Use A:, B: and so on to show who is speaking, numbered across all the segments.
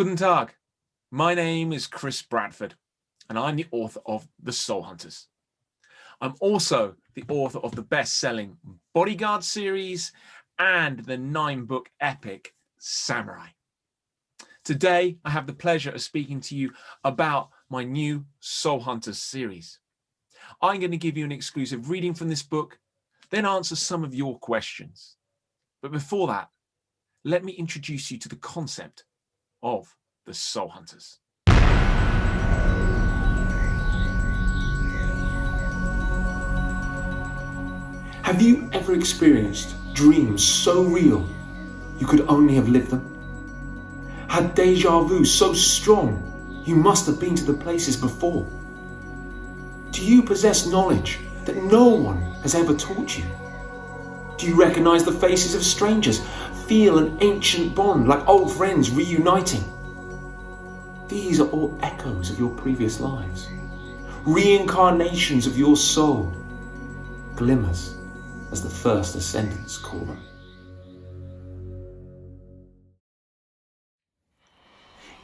A: Guten Tag. My name is Chris Bradford, and I'm the author of The Soul Hunters. I'm also the author of the best-selling Bodyguard series and the 9-book epic Samurai. Today, I have the pleasure of speaking to you about my new Soul Hunters series. I'm going to give you an exclusive reading from this book, then answer some of your questions. But before that, let me introduce you to the concept of the Soul Hunters.
B: Have you ever experienced dreams so real you could only have lived them? Had deja vu so strong you must have been to the places before? Do you possess knowledge that no one has ever taught you? Do you recognize the faces of strangers, feel an ancient bond like old friends reuniting? These are all echoes of your previous lives, reincarnations of your soul, glimmers, as the first ascendants call them.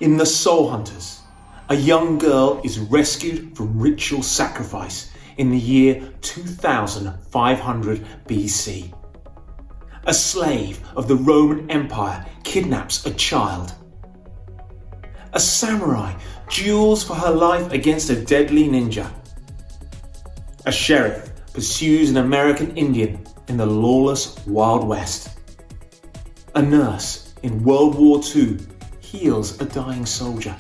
B: In The Soul Hunters, a young girl is rescued from ritual sacrifice in the year 2500 BC. A slave of the Roman Empire kidnaps a child. A samurai duels for her life against a deadly ninja. A sheriff pursues an American Indian in the lawless Wild West. A nurse in World War II heals a dying soldier.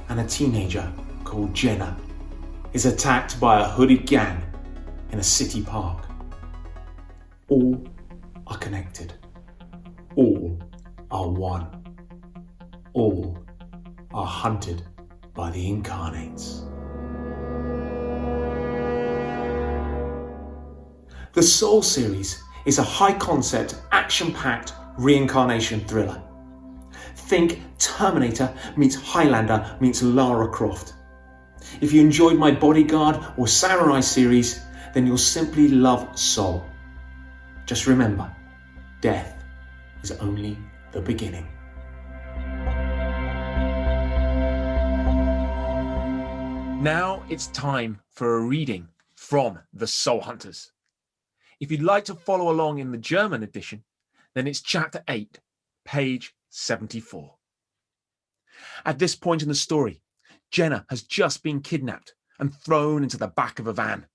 B: And a teenager called Genna is attacked by a hooded gang in a city park. All are connected. All are one. All are hunted by the incarnates. The Soul series is a high-concept, action-packed reincarnation thriller. Think Terminator meets Highlander meets Lara Croft. If you enjoyed my Bodyguard or Samurai series, then you'll simply love Soul. Just remember, death is only the beginning.
A: Now it's time for a reading from The Soul Hunters. If you'd like to follow along in the German edition, then it's chapter 8, page 74. At this point in the story, Genna has just been kidnapped and thrown into the back of a van.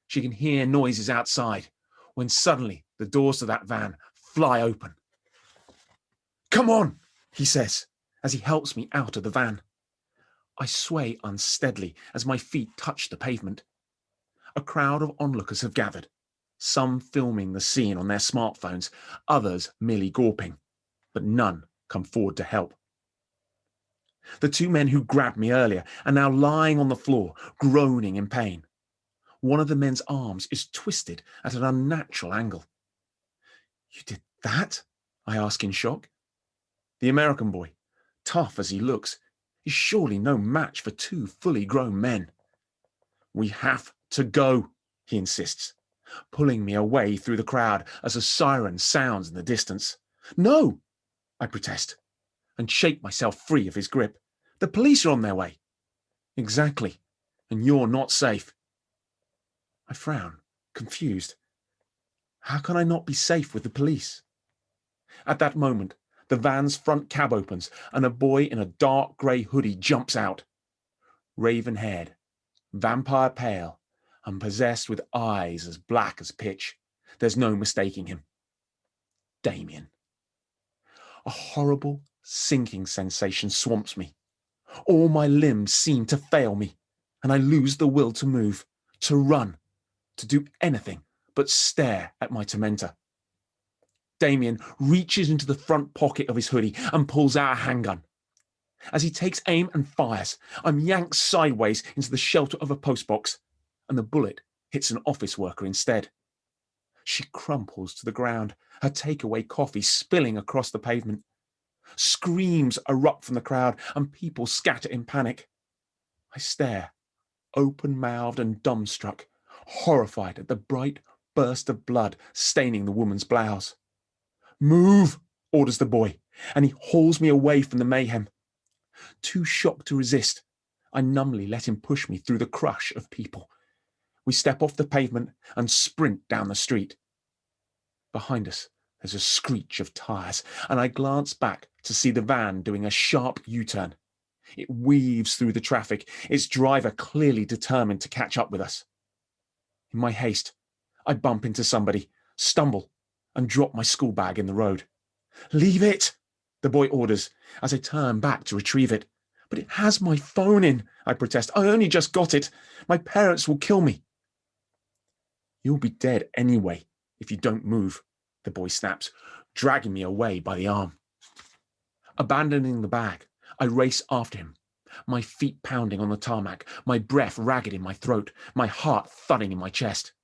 A: She can hear noises outside when suddenly the doors to that van fly open. "Come on," he says as he helps me out of the van. I sway unsteadily as my feet touch the pavement. A crowd of onlookers have gathered, some filming the scene on their smartphones, others merely gawping, but none come forward to help. The two men who grabbed me earlier are now lying on the floor, groaning in pain. One of the men's arms is twisted at an unnatural angle. "You did that?" I ask in shock. The American boy, tough as he looks, is surely no match for two fully grown men. "We have to go," he insists, pulling me away through the crowd as a siren sounds in the distance. "No," I protest, and shake myself free of his grip. "The police are on their way." "Exactly, and you're not safe." I frown, confused. How can I not be safe with the police? At that moment, the van's front cab opens and a boy in a dark grey hoodie jumps out. Raven-haired, vampire pale, and possessed with eyes as black as pitch. There's no mistaking him. Damien. A horrible, sinking sensation swamps me. All my limbs seem to fail me, and I lose the will to move, to run, to do anything but stare at my tormentor. Damien reaches into the front pocket of his hoodie and pulls out a handgun. As he takes aim and fires, I'm yanked sideways into the shelter of a postbox, and the bullet hits an office worker instead. She crumples to the ground, her takeaway coffee spilling across the pavement. Screams erupt from the crowd, and people scatter in panic. I stare, open-mouthed and dumbstruck, horrified at the bright burst of blood staining the woman's blouse. "Move," orders the boy, and he hauls me away from the mayhem. Too shocked to resist, I numbly let him push me through the crush of people. We step off the pavement and sprint down the street. Behind us, there's a screech of tyres, and I glance back to see the van doing a sharp U-turn. It weaves through the traffic, its driver clearly determined to catch up with us. In my haste, I bump into somebody, stumble, and drop my school bag in the road. "Leave it," the boy orders, as I turn back to retrieve it. "But it has my phone in," I protest. "I only just got it. My parents will kill me." "You'll be dead anyway if you don't move," the boy snaps, dragging me away by the arm. Abandoning the bag, I race after him, my feet pounding on the tarmac, my breath ragged in my throat, my heart thudding in my chest.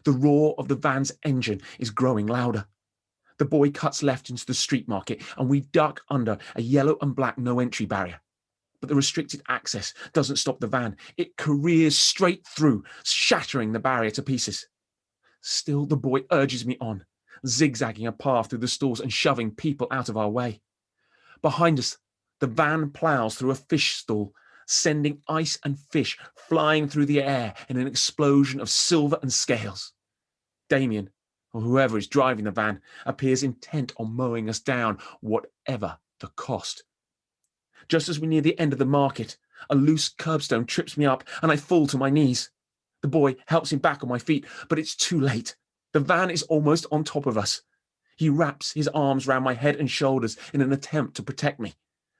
A: The roar of the van's engine is growing louder. The boy cuts left into the street market, and we duck under a yellow and black no-entry barrier. But the restricted access doesn't stop the van. It careers straight through, shattering the barrier to pieces. Still, the boy urges me on, zigzagging a path through the stalls and shoving people out of our way. Behind us, the van plows through a fish stall, sending ice and fish flying through the air in an explosion of silver and scales. Damien, or whoever is driving the van, appears intent on mowing us down, whatever the cost. Just as we near the end of the market, a loose curbstone trips me up and I fall to my knees. The boy helps me back on my feet, but it's too late. The van is almost on top of us. He wraps his arms round my head and shoulders in an attempt to protect me,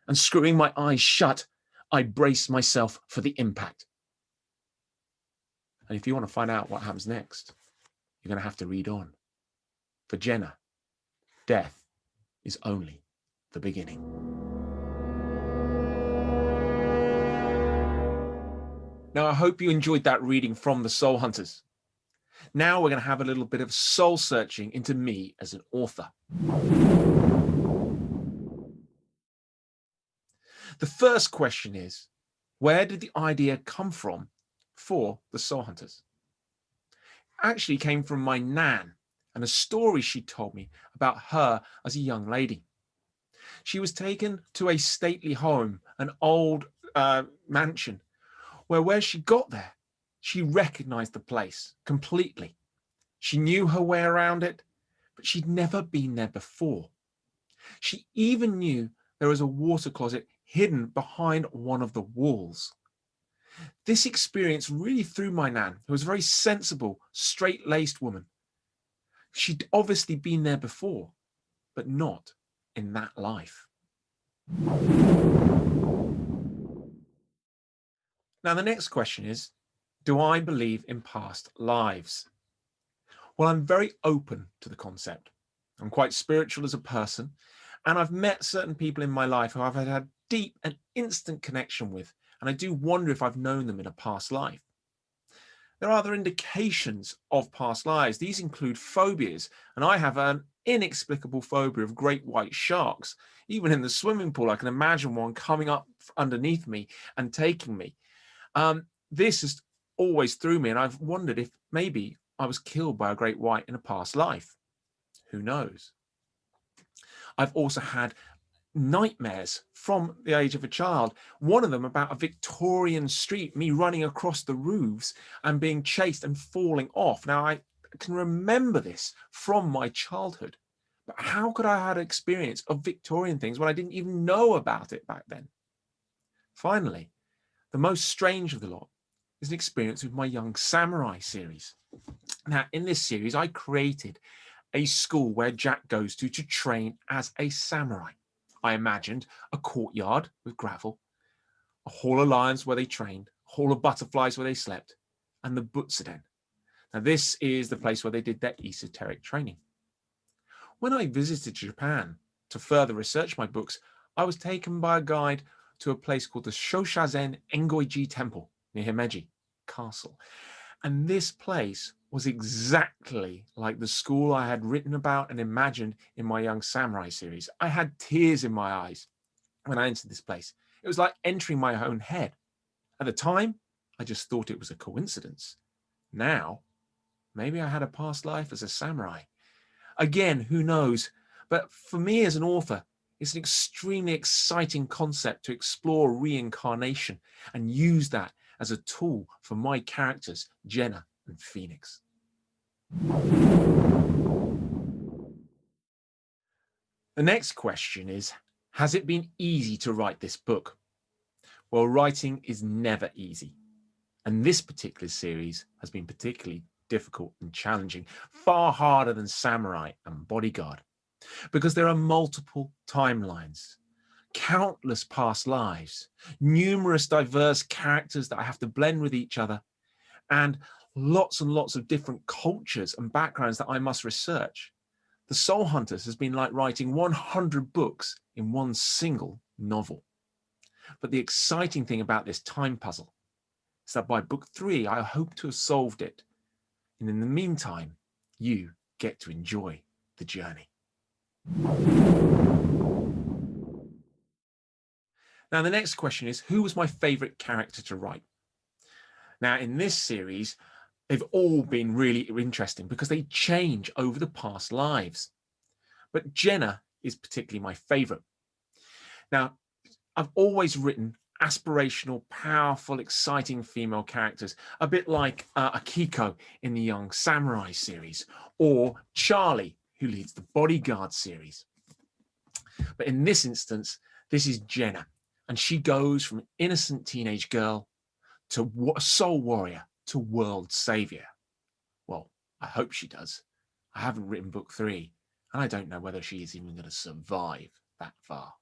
A: and screwing my eyes shut, I brace myself for the impact. And if you want to find out what happens next, you're going to have to read on. For Genna, death is only the beginning. Now, I hope you enjoyed that reading from The Soul Hunters. Now we're going to have a little bit of soul searching into me as an author. The first question is, where did the idea come from for The Soul Hunters? It actually came from my nan and a story she told me about her as a young lady. She was taken to a stately home, an old mansion, where she got there, she recognized the place completely. She knew her way around it, but she'd never been there before. She even knew there was a water closet hidden behind one of the walls. This experience really threw my nan, who was a very sensible, straight-laced woman. She'd obviously been there before, but not in that life. Now, the next question is, do I believe in past lives? Well, I'm very open to the concept. I'm quite spiritual as a person, and I've met certain people in my life who I've had deep and instant connection with, and I do wonder if I've known them in a past life. There are other indications of past lives. These include phobias, and I have an inexplicable phobia of great white sharks. Even in the swimming pool, I can imagine one coming up underneath me and taking me. This has always threw me, and I've wondered if maybe I was killed by a great white in a past life. Who knows? I've also had nightmares from the age of a child. One of them about a Victorian street, me running across the roofs and being chased and falling off. Now, I can remember this from my childhood, but how could I have had experience of Victorian things when I didn't even know about it back then? Finally, the most strange of the lot is an experience with my Young Samurai series. Now, in this series, I created a school where Jack goes to train as a samurai. I imagined a courtyard with gravel, a hall of lions where they trained, a hall of butterflies where they slept, and the Butsuden. Now, this is the place where they did their esoteric training. When I visited Japan to further research my books, I was taken by a guide to a place called the Shoshazen Engoiji Temple near Himeji Castle. And this place was exactly like the school I had written about and imagined in my Young Samurai series. I had tears in my eyes when I entered this place. It was like entering my own head. At the time, I just thought it was a coincidence. Now, maybe I had a past life as a samurai. Again, who knows? But for me as an author, It's an extremely exciting concept to explore reincarnation and use that as a tool for my characters, Genna and Phoenix. The next question is, has it been easy to write this book? Well, writing is never easy. And this particular series has been particularly difficult and challenging, far harder than Samurai and Bodyguard, because there are multiple timelines, countless past lives, numerous diverse characters that I have to blend with each other, and lots of different cultures and backgrounds that I must research. The Soul Hunters has been like writing 100 books in one single novel. But the exciting thing about this time puzzle is that by book 3, I hope to have solved it. And in the meantime, you get to enjoy the journey. Now, the next question is, who was my favorite character to write? Now, in this series, they've all been really interesting because they change over the past lives. But Genna is particularly my favorite. Now, I've always written aspirational, powerful, exciting female characters, a bit like Akiko in the Young Samurai series, or Charlie, who leads the Bodyguard series. But in this instance, this is Genna, and she goes from innocent teenage girl to soul warrior to world savior. Well, I hope she does. I haven't written book 3, and I don't know whether she is even going to survive that far.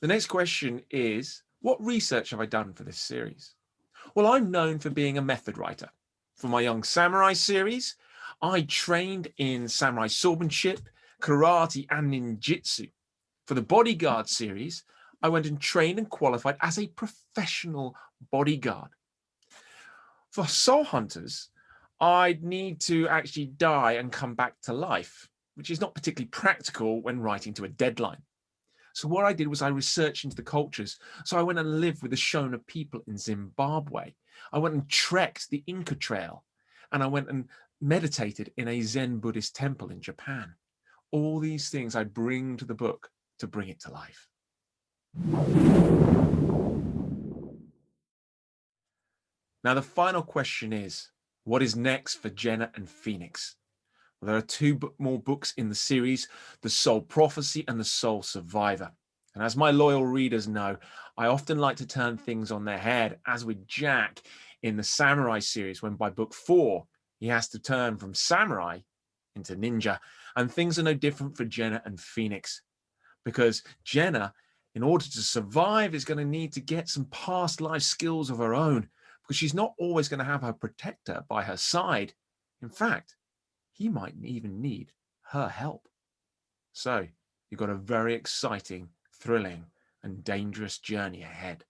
A: The next question is, what research have I done for this series? Well, I'm known for being a method writer. For my Young Samurai series, I trained in samurai swordsmanship, karate, and ninjutsu. For the Bodyguard series, I went and trained and qualified as a professional bodyguard. For Soul Hunters, I'd need to actually die and come back to life, which is not particularly practical when writing to a deadline. So what I did was I researched into the cultures. So I went and lived with the Shona people in Zimbabwe. I went and trekked the Inca Trail, and I went and meditated in a Zen Buddhist temple in Japan. All these things I bring to the book to bring it to life. Now, the final question is, what is next for Genna and Phoenix? Well, there are 2 more books in the series, The Soul Prophecy and The Soul Survivor. And as my loyal readers know, I often like to turn things on their head, as with Jack in the Samurai series, when by book 4, he has to turn from samurai into ninja. And things are no different for Genna and Phoenix, because Genna, in order to survive, is going to need to get some past life skills of her own, because she's not always going to have her protector by her side. In fact, he might even need her help. So you've got a very exciting, thrilling, and dangerous journey ahead.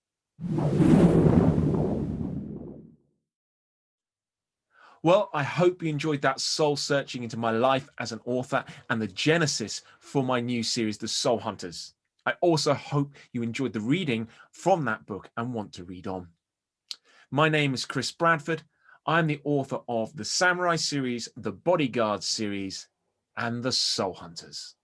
A: Well, I hope you enjoyed that soul searching into my life as an author and the genesis for my new series, The Soul Hunters. I also hope you enjoyed the reading from that book and want to read on. My name is Chris Bradford. I'm the author of the Samurai series, the Bodyguard series, and the Soul Hunters.